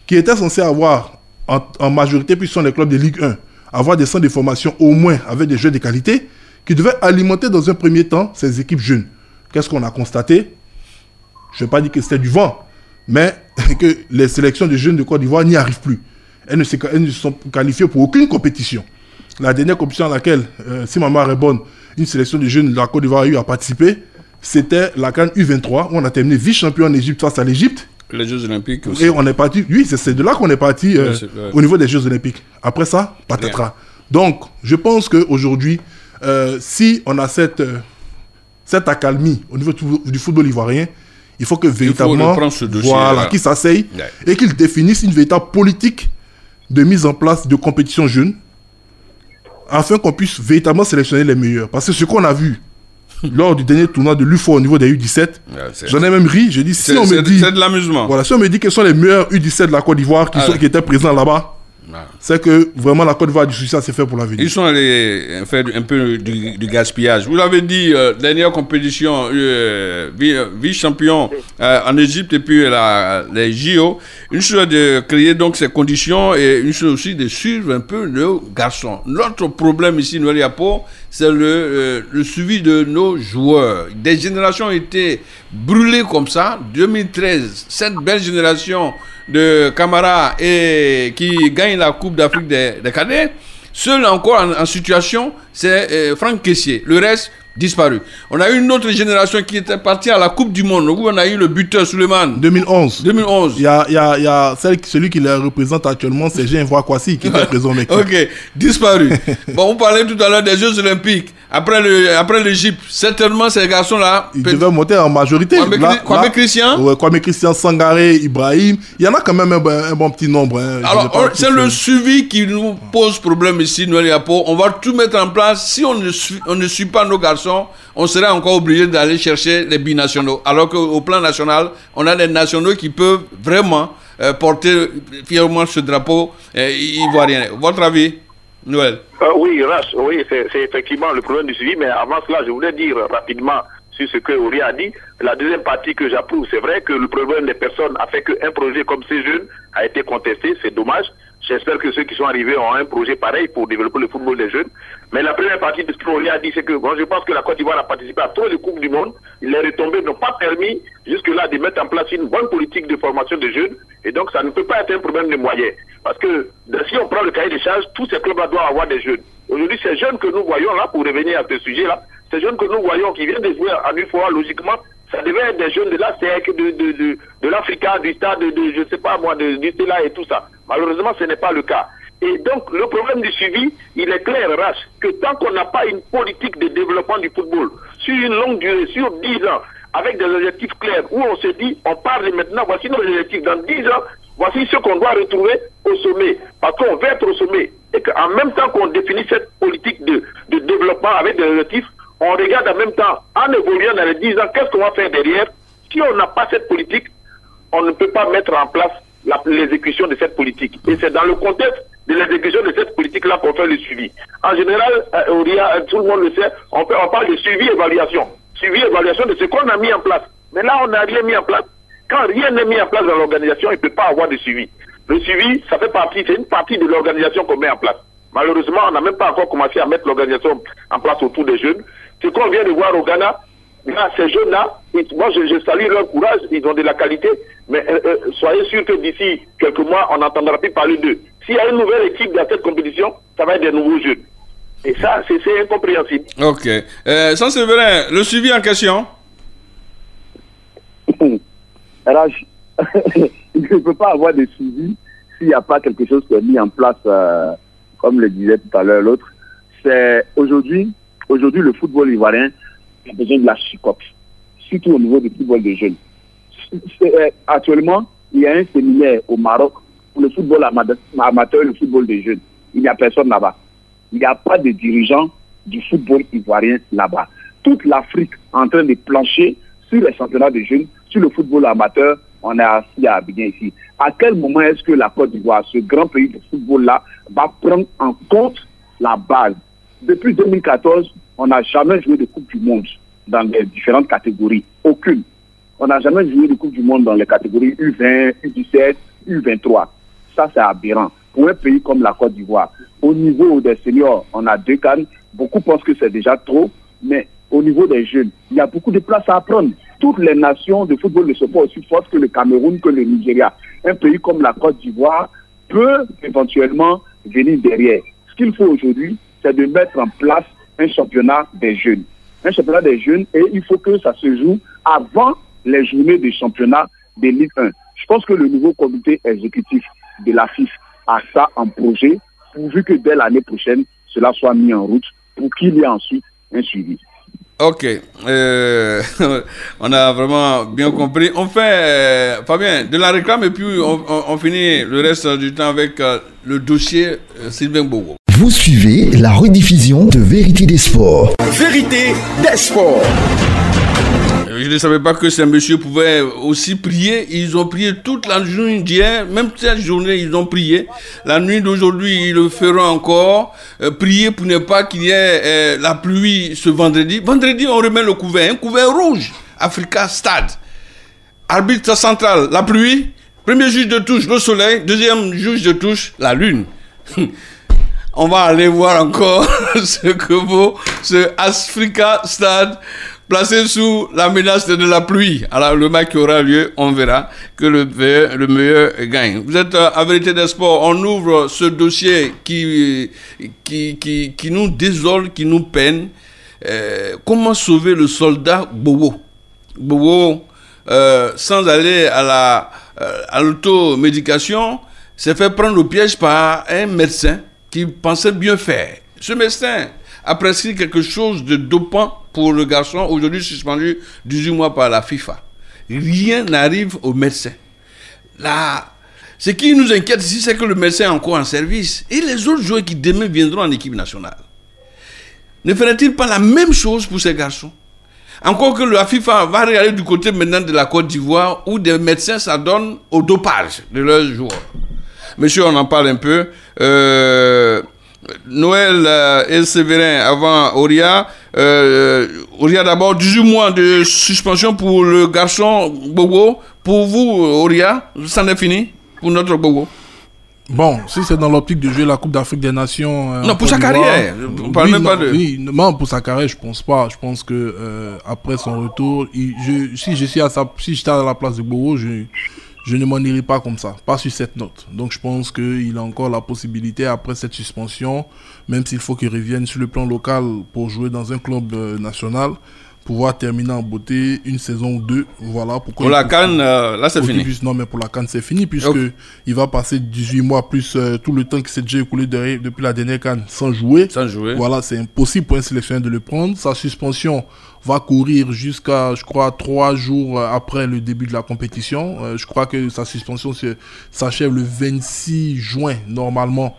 qui était censé avoir en majorité, puis ce sont les clubs de Ligue 1, avoir des centres de formation au moins avec des joueurs de qualité, qui devaient alimenter dans un premier temps ces équipes jeunes. Qu'est-ce qu'on a constaté? Je ne vais pas dire que c'était du vent, mais que les sélections de jeunes de Côte d'Ivoire n'y arrivent plus. Elles ne sont qualifiées pour aucune compétition. La dernière compétition à laquelle, si ma mémoire est bonne, une sélection de jeunes de la Côte d'Ivoire a eu à participer, c'était la CAN U23, où on a terminé vice-champion en Égypte face à l'Égypte. Les Jeux Olympiques aussi. Et on est parti, oui, c'est de là qu'on est parti au niveau des Jeux Olympiques. Après ça, patatras. Donc, je pense qu'aujourd'hui, si on a cette accalmie au niveau du football ivoirien, il faut que véritablement, voilà, qu'ils s'asseyent et qu'ils définissent une véritable politique de mise en place de compétitions jeunes, afin qu'on puisse véritablement sélectionner les meilleurs. Parce que ce qu'on a vu lors du dernier tournoi de l'UFO au niveau des U17, j'en ai même ri, j'ai dit, si on me dit... C'est de l'amusement. Voilà, si on me dit quels sont les meilleurs U17 de la Côte d'Ivoire qui étaient présents là-bas, c'est que vraiment la Côte d'Ivoire du souci, c'est fait pour l'avenir. Ils sont allés faire un peu du gaspillage. Vous l'avez dit, dernière compétition, vice-champion en Égypte et puis les JO. Une chose de créer donc ces conditions et une chose aussi de suivre un peu nos garçons. Notre problème ici, Noël Yapo, c'est le suivi de nos joueurs. Des générations ont été brûlées comme ça. 2013, cette belle génération de Camara et qui gagne la Coupe d'Afrique des cadets. Seul encore en situation, c'est Franck Kessié. Le reste, disparu. On a eu une autre génération qui était partie à la Coupe du Monde, où on a eu le buteur Souleymane. 2011. 2011. Il y a celui qui le représente actuellement, c'est Jean Kwasi qui est présent en équipe. Ok, disparu. Bon, on parlait tout à l'heure des Jeux Olympiques. Après l'Égypte, certainement ces garçons-là... Ils devaient monter en majorité. Kwame Christian. Ouais, Kwame Christian, Sangaré, Ibrahim. Il y en a quand même un bon petit nombre. Hein. Alors, c'est le suivi qui nous pose problème ici, Noël Yapo. On va tout mettre en place. malheureusement, si on ne suit pas nos garçons, on serait encore obligé d'aller chercher les binationaux. Alors qu'au plan national, on a des nationaux qui peuvent vraiment porter fièrement ce drapeau ivoirien. Votre avis, Noël? Oui, Rache, oui, c'est effectivement le problème du suivi, mais avant cela, je voulais dire rapidement sur ce que Ori a dit. La deuxième partie que j'approuve, c'est vrai que le problème des personnes a fait qu'un projet comme ces jeunes a été contesté, c'est dommage. J'espère que ceux qui sont arrivés ont un projet pareil pour développer le football des jeunes. Mais la première partie de ce que Ori a dit, c'est que moi, je pense que la Côte d'Ivoire a participé à tous les Coupes du Monde. Les retombées n'ont pas permis jusque-là de mettre en place une bonne politique de formation des jeunes. Et donc, ça ne peut pas être un problème de moyens. Parce que si on prend le cahier des charges, tous ces clubs-là doivent avoir des jeunes. Aujourd'hui, ces jeunes que nous voyons là, pour revenir à ce sujet-là, ces jeunes que nous voyons qui viennent de jouer à UFOA, logiquement, ça devait être des jeunes de la SEC, de l'Africa, du stade, je sais pas moi, du Stella et tout ça. Malheureusement, ce n'est pas le cas. Et donc, le problème du suivi, il est clair, Rache, que tant qu'on n'a pas une politique de développement du football sur une longue durée, sur 10 ans, avec des objectifs clairs, où on se dit, on parle maintenant, voici nos objectifs, dans 10 ans, voici ce qu'on doit retrouver au sommet. Parce qu'on veut être au sommet. Et qu'en même temps qu'on définit cette politique de développement avec des objectifs, on regarde en même temps, en évoluant dans les 10 ans, qu'est-ce qu'on va faire derrière. Si on n'a pas cette politique, on ne peut pas mettre en place l'exécution de cette politique. Et c'est dans le contexte de l'exécution de cette politique-là qu'on fait le suivi. En général, tout le monde le sait, on parle de suivi-évaluation. Suivi-évaluation de ce qu'on a mis en place. Mais là, on n'a rien mis en place. Quand rien n'est mis en place dans l'organisation, il ne peut pas avoir de suivi. Le suivi, ça fait partie, c'est une partie de l'organisation qu'on met en place. Malheureusement, on n'a même pas encore commencé à mettre l'organisation en place autour des jeunes. Ce qu'on vient de voir au Ghana, là, ces jeunes-là, moi je salue leur courage, ils ont de la qualité, mais soyez sûrs que d'ici quelques mois, on n'entendra plus parler d'eux. S'il y a une nouvelle équipe dans cette compétition, ça va être des nouveaux jeunes. Et ça, c'est incompréhensible. Ok. Sans Séverin, le suivi en question? Alors, il ne peut pas avoir de suivi s'il n'y a pas quelque chose qui est mis en place, comme le disait tout à l'heure l'autre. C'est aujourd'hui, le football ivoirien a besoin de la chicotte, surtout au niveau du football des jeunes. Actuellement, il y a un séminaire au Maroc pour le football amateur et le football des jeunes. Il n'y a personne là-bas. Il n'y a pas de dirigeants du football ivoirien là-bas. Toute l'Afrique est en train de plancher sur les championnats des jeunes, sur le football amateur. On est assis à Abidjan ici. À quel moment est-ce que la Côte d'Ivoire, ce grand pays de football-là, va prendre en compte la base? Depuis 2014, on n'a jamais joué de Coupe du Monde dans les différentes catégories. Aucune. On n'a jamais joué de Coupe du Monde dans les catégories U20, U17, U23. Ça, c'est aberrant. Pour un pays comme la Côte d'Ivoire, au niveau des seniors, on a 2 CAN. Beaucoup pensent que c'est déjà trop, mais au niveau des jeunes, il y a beaucoup de place à apprendre. Toutes les nations de football ne sont pas aussi fortes que le Cameroun, que le Nigeria. Un pays comme la Côte d'Ivoire peut éventuellement venir derrière. Ce qu'il faut aujourd'hui, c'est de mettre en place un championnat des jeunes. Un championnat des jeunes, et il faut que ça se joue avant les journées de championnat de Ligue 1. Je pense que le nouveau comité exécutif de la FIFA a ça en projet, pourvu que dès l'année prochaine, cela soit mis en route pour qu'il y ait ensuite un suivi. Ok, on a vraiment bien compris. On fait, Fabien, de la réclame et puis on finit le reste du temps avec le dossier Sylvain Bogo. Vous suivez la rediffusion de Vérité des Sports. Vérité des Sports. Je ne savais pas que ces messieurs pouvaient aussi prier. Ils ont prié toute la journée d'hier. Même cette journée, ils ont prié. La nuit d'aujourd'hui, ils le feront encore. Prier pour ne pas qu'il y ait la pluie ce vendredi. Vendredi, on remet le couvert. Un couvert rouge. Africa Stade. Arbitre central, la pluie. Premier juge de touche, le soleil. Deuxième juge de touche, la lune. On va aller voir encore ce que vaut ce Africa Stade placé sous la menace de la pluie. Alors le match qui aura lieu, on verra que le meilleur gagne. Vous êtes à Vérité des Sports. On ouvre ce dossier qui nous désole, qui nous peine. Comment sauver le soldat Bobo? Bobo, sans aller à l'automédication, s'est fait prendre au piège par un médecin qui pensait bien faire. Ce médecin a prescrit quelque chose de dopant pour le garçon, aujourd'hui suspendu 18 mois par la FIFA. Rien n'arrive au médecin. Là, ce qui nous inquiète ici, c'est que le médecin est encore en service. Et les autres joueurs qui demain viendront en équipe nationale. ne ferait-il pas la même chose pour ces garçons? Encore que la FIFA va regarder du côté maintenant de la Côte d'Ivoire où des médecins s'adonnent au dopage de leurs joueurs. Monsieur, on en parle un peu. Noël et Séverin avant Auria. Auria d'abord, 18 mois de suspension pour le garçon Bobo. Pour vous, Auria, c'en est fini pour notre Bobo? Bon, si c'est dans l'optique de jouer la Coupe d'Afrique des Nations... non, pour sa carrière. On parle même pas de... Oui, non, pour sa carrière, je pense pas. Je pense que après son retour, si j'étais à la place de Bobo, je ne m'en irai pas comme ça, pas sur cette note. Donc je pense qu'il a encore la possibilité, après cette suspension, même s'il faut qu'il revienne sur le plan local pour jouer dans un club national, pouvoir terminer en beauté une saison ou deux. Voilà, pour la CAN, là c'est fini. Non, mais pour la CAN c'est fini, puisque il va passer 18 mois plus tout le temps qui s'est déjà écoulé depuis la dernière CAN sans jouer. Voilà, c'est impossible pour un sélectionneur de le prendre. Sa suspension va courir jusqu'à, je crois, 3 jours après le début de la compétition. Je crois que sa suspension s'achève le 26 juin, normalement,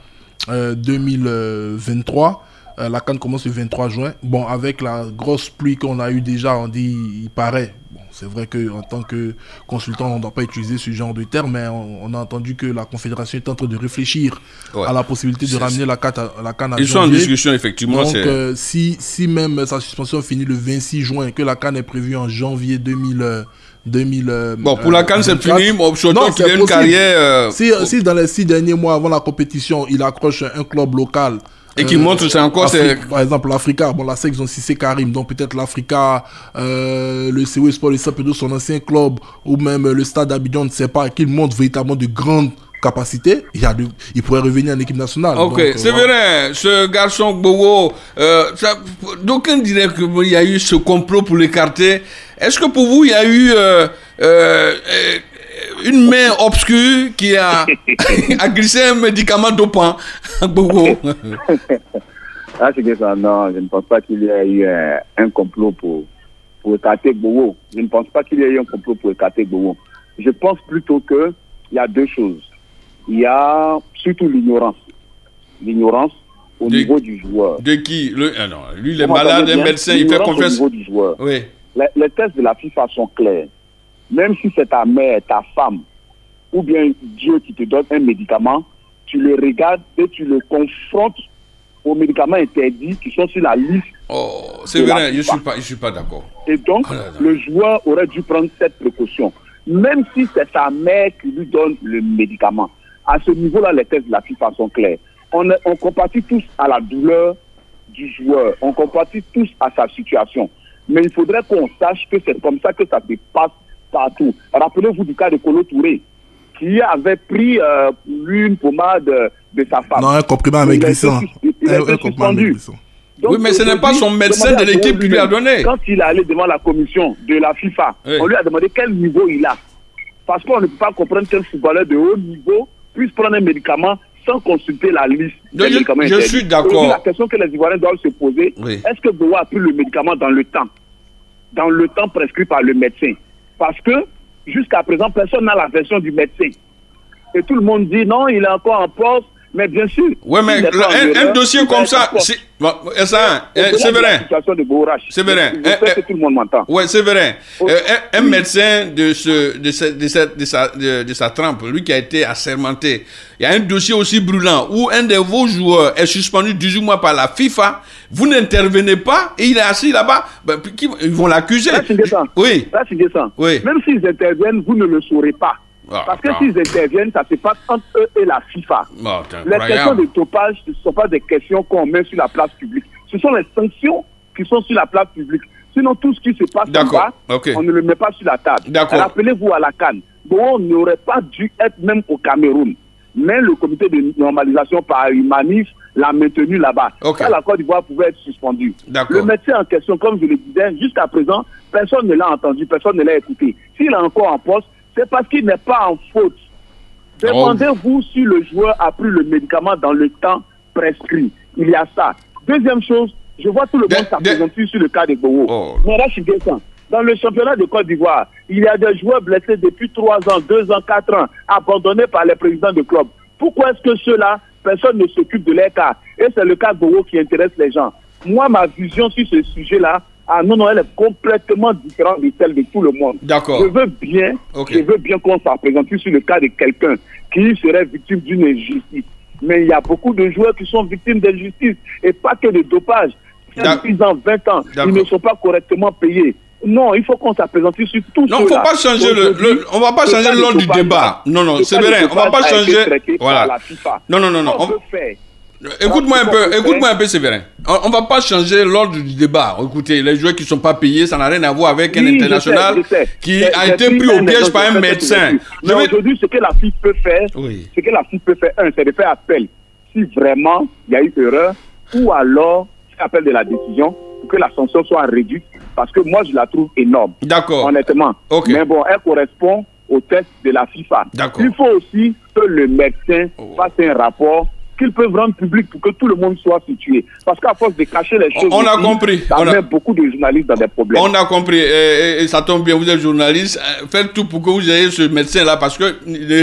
2023. La CAN commence le 23 juin. Bon, avec la grosse pluie qu'on a eu déjà, on dit, il paraît. Bon, c'est vrai qu'en tant que consultant, on ne doit pas utiliser ce genre de terme, mais on a entendu que la Confédération est en train de réfléchir à la possibilité de ramener la CAN à Ils sont en discussion, effectivement. Donc, si même sa suspension finit le 26 juin, que la CAN est prévue en janvier 2000. Bon, pour la CAN, c'est fini. Surtout qu'il y a une carrière. Si dans les 6 derniers mois avant la compétition, il accroche un club local. Et qui montre, c'est encore... Par exemple, l'Africa, bon, la section 6 c'est Karim, donc peut-être l'Africa, le CW Sport, le Sapedo, son ancien club, ou même le Stade d'Abidjan, ne sait pas, qu'il montre véritablement de grandes capacités, il pourrait revenir en équipe nationale. Ok, c'est vrai, ce garçon Bobo, d'aucuns diraient qu'il y a eu ce complot pour l'écarter. Est-ce que pour vous, il y a eu... une main obscure qui a glissé un médicament dopant à Bobo? Ah, c'est ça. Non, je ne pense pas qu'il y ait eu un complot pour écarter Bobo. Je ne pense pas qu'il y ait eu un complot pour écarter Bobo. Je pense plutôt qu'il y a deux choses. Il y a surtout l'ignorance. L'ignorance au niveau du joueur. De qui? Lui, il est malade, un médecin, il fait confiance. Au niveau du joueur. Oui. Les tests de la FIFA sont clairs. Même si c'est ta mère, ta femme, ou bien Dieu qui te donne un médicament, tu le regardes et tu le confrontes aux médicaments interdits qui sont sur la liste. Oh, c'est vrai, je suis pas d'accord. Et donc, le joueur aurait dû prendre cette précaution. Même si c'est sa mère qui lui donne le médicament. À ce niveau-là, les tests de la FIFA sont clairs. On compatit tous à la douleur du joueur. On compatit tous à sa situation. Mais il faudrait qu'on sache que c'est comme ça que ça se passe partout. Rappelez-vous du cas de Kolo Touré, qui avait pris une pommade de sa femme. Non, un comprimé amaigrissant. Il a été suspendu. Donc, oui, mais ce n'est pas son médecin de l'équipe qui lui a donné. Quand il est allé devant la commission de la FIFA, on lui a demandé quel niveau il a. Parce qu'on ne peut pas comprendre qu'un footballeur de haut niveau puisse prendre un médicament sans consulter la liste des médicaments. Je suis d'accord. La question que les Ivoiriens doivent se poser, est-ce que Bobo a pris le médicament dans le temps prescrit par le médecin? Parce que jusqu'à présent, personne n'a la version du médecin. Et tout le monde dit non, il est encore en poste. Mais bien sûr. Oui, mais un dossier comme ça, c'est vrai. C'est vrai. Tout le monde m'entend. Oui, c'est vrai. Un médecin de sa trempe, lui qui a été assermenté, il y a un dossier aussi brûlant où un de vos joueurs est suspendu 18 mois par la FIFA. Vous n'intervenez pas et il est assis là-bas. Ils vont l'accuser. Oui. Oui. Même s'ils interviennent, vous ne le saurez pas. Parce que s'ils interviennent, ça se passe entre eux et la FIFA. Les questions de dopage, ce ne sont pas des questions qu'on met sur la place publique. Ce sont les sanctions qui sont sur la place publique. Sinon, tout ce qui se passe là-bas, on ne le met pas sur la table. Rappelez-vous à la CAN, on n'aurait pas dû être même au Cameroun. Mais le comité de normalisation par Humanis l'a maintenu là-bas. Ça, la Côte d'Ivoire pouvait être suspendue. Le médecin en question, comme je le disais, jusqu'à présent, personne ne l'a entendu, personne ne l'a écouté. S'il est encore en poste, c'est parce qu'il n'est pas en faute. Demandez-vous si le joueur a pris le médicament dans le temps prescrit. Il y a ça. Deuxième chose, je vois tout le monde s'appesantir sur le cas de Bobo. Mais là, je suis décent. Dans le championnat de Côte d'Ivoire, il y a des joueurs blessés depuis 3 ans, 2 ans, 4 ans, abandonnés par les présidents de club. Pourquoi est-ce que ceux-là, personne ne s'occupe de leur cas? Et c'est le cas de Bobo qui intéresse les gens. Moi, ma vision sur ce sujet-là, non, elle est complètement différente de celle de tout le monde. D'accord. Je veux bien qu'on s'appréhende sur le cas de quelqu'un qui serait victime d'une injustice. Mais il y a beaucoup de joueurs qui sont victimes d'injustice et pas que de dopage. 10 ans, 20 ans, ils ne sont pas correctement payés. Non, il faut qu'on s'appréhente sur tout cela. Non, faut pas changer on va pas changer l'ordre du débat. Non, c'est vrai, on va pas changer. Voilà. Non. On peut faire. Écoute-moi un peu, Séverin. On va pas changer l'ordre du débat. Écoutez, les joueurs qui sont pas payés, ça n'a rien à voir avec un international qui a été pris au piège par un médecin. Mais aujourd'hui, ce que la FIF peut faire, c'est de faire appel. Si vraiment il y a eu erreur, ou alors faire appel de la décision pour que la sanction soit réduite, parce que moi je la trouve énorme. D'accord. Honnêtement. Okay. Mais bon, elle correspond au test de la FIFA. D'accord. Il faut aussi que le médecin fasse un rapport qu'ils peuvent rendre public pour que tout le monde soit situé. Parce qu'à force de cacher les choses, on a compris. Ça met beaucoup de journalistes dans des problèmes. On a compris. Et ça tombe bien, vous êtes journaliste. Faites tout pour que vous ayez ce médecin-là, parce que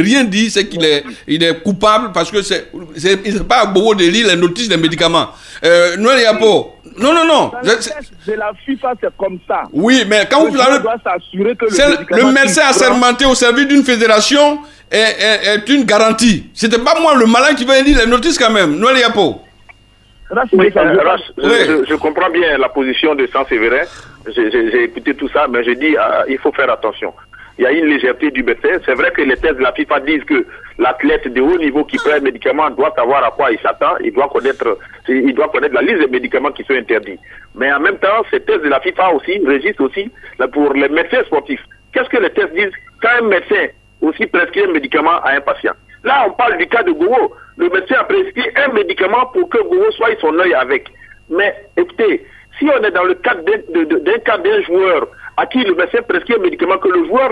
rien dit, c'est qu'il est coupable, parce que c'est pas à Bobo de lire les notices des médicaments. Noël Yapo. Non. Dans le test de la FIFA, c'est comme ça. Oui, mais quand vous avez... Le médecin assermenté au service d'une fédération est une garantie. C'était pas moi le malin qui va lire les notices quand même. Noël Yapo. Je comprends bien la position de Saint-Séverin. J'ai écouté tout ça, mais je dis il faut faire attention. Il y a une légèreté du médecin. C'est vrai que les tests de la FIFA disent que l'athlète de haut niveau qui prend un médicament doit savoir à quoi il s'attend. Il doit connaître la liste des médicaments qui sont interdits. Mais en même temps, ces tests de la FIFA aussi régissent aussi pour les médecins sportifs. Qu'est-ce que les tests disent quand un médecin aussi prescrit un médicament à un patient? Là, on parle du cas de Gogo. Le médecin a prescrit un médicament pour que Gogo soit son œil avec. Mais écoutez, si on est dans le cadre d'un joueur à qui le médecin prescrit un médicament, que le joueur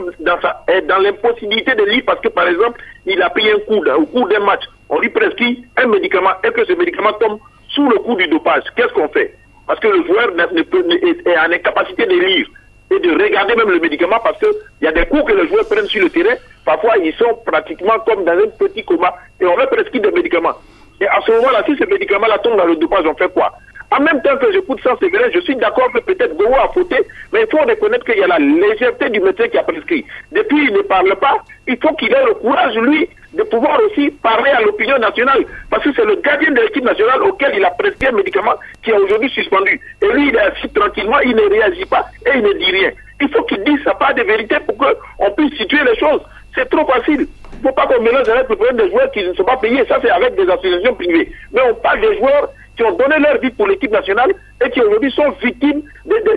est dans l'impossibilité de lire parce que, par exemple, il a pris un coup au cours d'un match, on lui prescrit un médicament et que ce médicament tombe sous le coup du dopage, qu'est-ce qu'on fait? Parce que le joueur est en incapacité de lire et de regarder même le médicament, parce qu'il y a des coups que les joueurs prennent sur le terrain, parfois ils sont pratiquement comme dans un petit coma et on leur prescrit des médicaments. Et à ce moment-là, si ce médicament-là tombe dans le dopage, on fait quoi? En même temps que j'écoute ça, c'est vrai, je suis d'accord que peut-être Gogo a fauté, mais il faut reconnaître qu'il y a la légèreté du médecin qui a prescrit. Depuis, il ne parle pas, il faut qu'il ait le courage, lui, de pouvoir aussi parler à l'opinion nationale, parce que c'est le gardien de l'équipe nationale auquel il a prescrit un médicament qui est aujourd'hui suspendu. Et lui, il est assis tranquillement, il ne réagit pas et il ne dit rien. Il faut qu'il dise sa part de vérité pour qu'on puisse situer les choses. C'est trop facile. Il ne faut pas qu'on mélange avec le problème des joueurs qui ne sont pas payés. Ça, c'est avec des associations privées. Mais on parle des joueurs qui ont donné leur vie pour l'équipe nationale et qui aujourd'hui sont victimes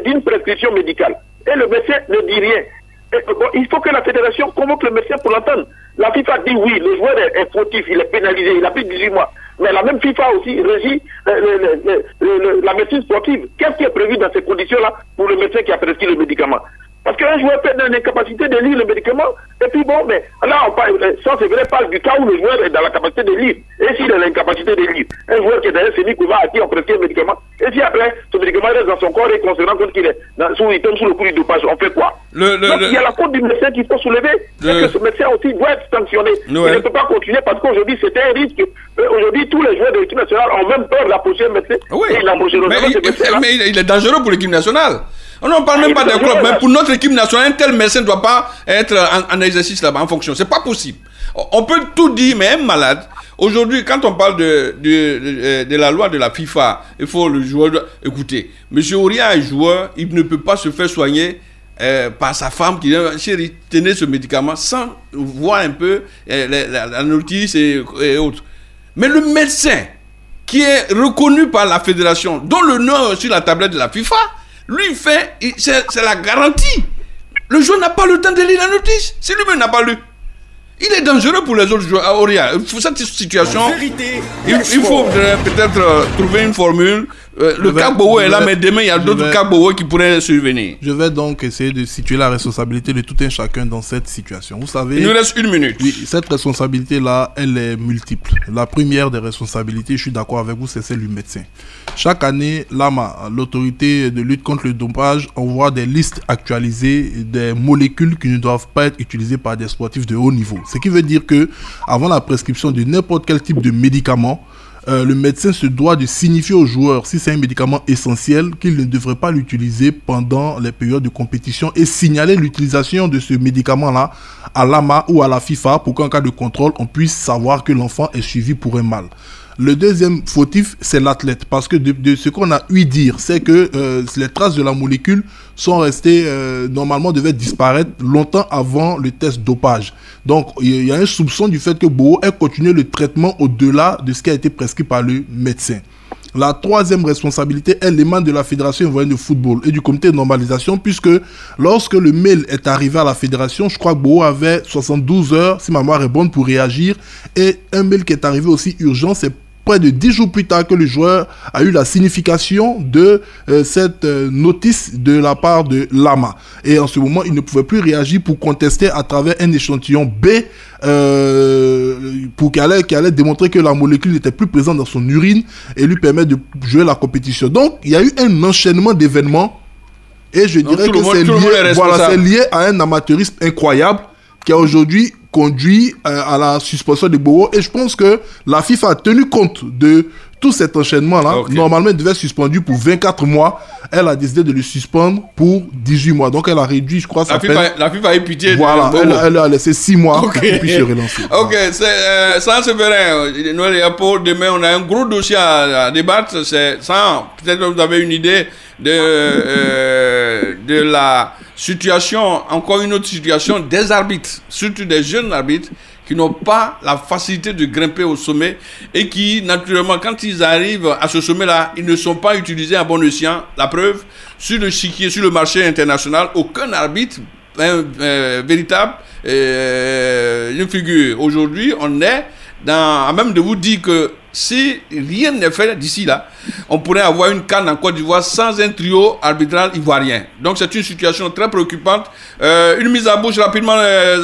d'une prescription médicale. Et le médecin ne dit rien. Il faut que la fédération convoque le médecin pour l'entendre. La FIFA dit oui, le joueur est fautif, il est pénalisé, il a plus de 18 mois. Mais la même FIFA aussi régit la médecine sportive. Qu'est-ce qui est prévu dans ces conditions-là pour le médecin qui a prescrit le médicament? Parce qu'un joueur peut être dans l'incapacité de lire le médicament, et puis bon, mais là, on parle, ça c'est vrai, parle du cas où le joueur est dans la capacité de lire. Et s'il est dans l'incapacité de lire, un joueur qui est dans un semi-couvert à qui on prescrit un médicament, et si après, ce médicament reste dans son corps et qu'on se rend compte qu'il est il tombe sous le coup du dopage, on fait quoi? Donc il y a la faute du médecin qu'il faut soulever, et que ce médecin aussi doit être sanctionné. Il ne peut pas continuer parce qu'aujourd'hui, c'était un risque. Aujourd'hui, tous les joueurs de l'équipe nationale ont même peur d'approcher un médecin. Oui, et mais il est dangereux pour l'équipe nationale. On ne parle même pas d'un club, mais pour notre équipe nationale, un tel médecin ne doit pas être en exercice là-bas, en fonction. C'est pas possible. On peut tout dire, mais un malade, aujourd'hui, quand on parle de la loi de la FIFA, il faut le joueur... Écoutez, M. Ouria est joueur, il ne peut pas se faire soigner par sa femme qui dit « Chérie, tenez ce médicament » sans voir un peu la notice et autres. Mais le médecin qui est reconnu par la fédération, dont le nom est sur la tablette de la FIFA, lui c'est la garantie. Le joueur n'a pas le temps de lire la notice. Si lui-même n'a pas lu, il est dangereux pour les autres joueurs. Auria, pour cette situation, il faut peut-être trouver une formule. Le cas Bowo est là, mais demain il y a d'autres cas Bowo qui pourraient survenir. Je vais donc essayer de situer la responsabilité de tout un chacun dans cette situation. Vous savez, il nous reste 1 minute. Oui, cette responsabilité-là, elle est multiple. La première des responsabilités, je suis d'accord avec vous, c'est celle du médecin. Chaque année, l'AMA, l'autorité de lutte contre le dopage, envoie des listes actualisées des molécules qui ne doivent pas être utilisées par des sportifs de haut niveau. Ce qui veut dire que, avant la prescription de n'importe quel type de médicament, le médecin se doit de signifier au joueur si c'est un médicament essentiel qu'il ne devrait pas l'utiliser pendant les périodes de compétition et signaler l'utilisation de ce médicament-là à l'AMA ou à la FIFA pour qu'en cas de contrôle, on puisse savoir que l'enfant est suivi pour un mal. Le deuxième fautif, c'est l'athlète, parce que de ce qu'on a eu dire, c'est que les traces de la molécule sont restées, normalement devaient disparaître longtemps avant le test dopage. Donc, il y a un soupçon du fait que Boho ait continué le traitement au-delà de ce qui a été prescrit par le médecin. La troisième responsabilité est l'émane de la Fédération ivoirienne de football et du comité de normalisation, puisque lorsque le mail est arrivé à la fédération, je crois que Boho avait 72 heures, si ma mémoire est bonne, pour réagir. Et un mail qui est arrivé aussi urgent, c'est près de 10 jours plus tard que le joueur a eu la signification de cette notice de la part de l'AMA. Et en ce moment, il ne pouvait plus réagir pour contester à travers un échantillon B pour qui allait démontrer que la molécule n'était plus présente dans son urine et lui permettre de jouer la compétition. Donc, il y a eu un enchaînement d'événements et je dirais que c'est lié à un amateurisme incroyable qui a aujourd'hui conduit à la suspension de Boho. Et je pense que la FIFA a tenu compte de tout cet enchaînement-là. Okay. Normalement, il devait être suspendu pour 24 mois. Elle a décidé de le suspendre pour 18 mois. Donc, elle a réduit, je crois, la FIFA a eu pitié. Voilà, elle a laissé 6 mois pour qu'il puisse se relancer. Ok, sans se faire, Noël et Paul, demain, on a un gros dossier à débattre. Peut-être que vous avez une idée de la situation, encore une autre situation des arbitres, surtout des jeunes arbitres qui n'ont pas la facilité de grimper au sommet et qui, naturellement, quand ils arrivent à ce sommet-là, ils ne sont pas utilisés à bon escient. La preuve, sur le chiquier, sur le marché international, aucun arbitre véritable, une figure. Aujourd'hui, on est à même de vous dire que si rien n'est fait d'ici là, on pourrait avoir une CAN en Côte d'Ivoire sans un trio arbitral ivoirien. Donc c'est une situation très préoccupante. Une mise à bouche rapidement,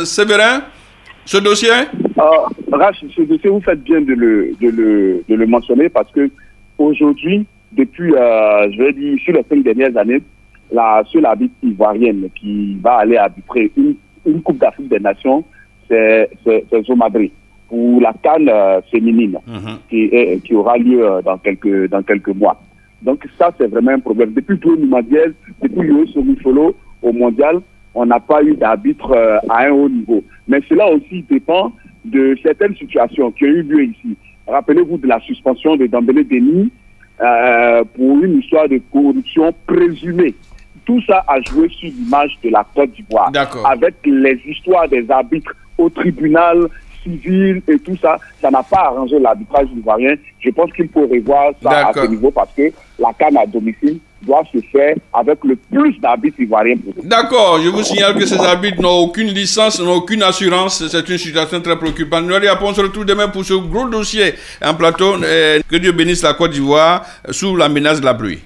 Séverin, ce dossier. Rach, ce dossier, vous faites bien de le mentionner parce que aujourd'hui, depuis, je vais dire, sur les 5 dernières années, la seule arbitre ivoirienne qui va aller arbitrer une Coupe d'Afrique des Nations, c'est Zomadri, pour la CAN féminine qui aura lieu dans quelques mois. Donc ça, c'est vraiment un problème. Depuis Tour Madiel, depuis Yoyo Somifolo au mondial, on n'a pas eu d'arbitre à un haut niveau. Mais cela aussi dépend de certaines situations qui ont eu lieu ici. Rappelez-vous de la suspension de Dembélé Denis pour une histoire de corruption présumée. Tout ça a joué sur l'image de la Côte d'Ivoire. Avec les histoires des arbitres au tribunal civil et tout ça, ça n'a pas arrangé l'arbitrage ivoirien. Je pense qu'il faut revoir ça à ce niveau parce que la CAN à domicile doit se faire avec le plus d'arbitres ivoiriens possible. D'accord, je vous signale que ces arbitres n'ont aucune licence, n'ont aucune assurance. C'est une situation très préoccupante. Nous on se retrouve demain pour ce gros dossier en plateau. Que Dieu bénisse la Côte d'Ivoire sous la menace de la pluie.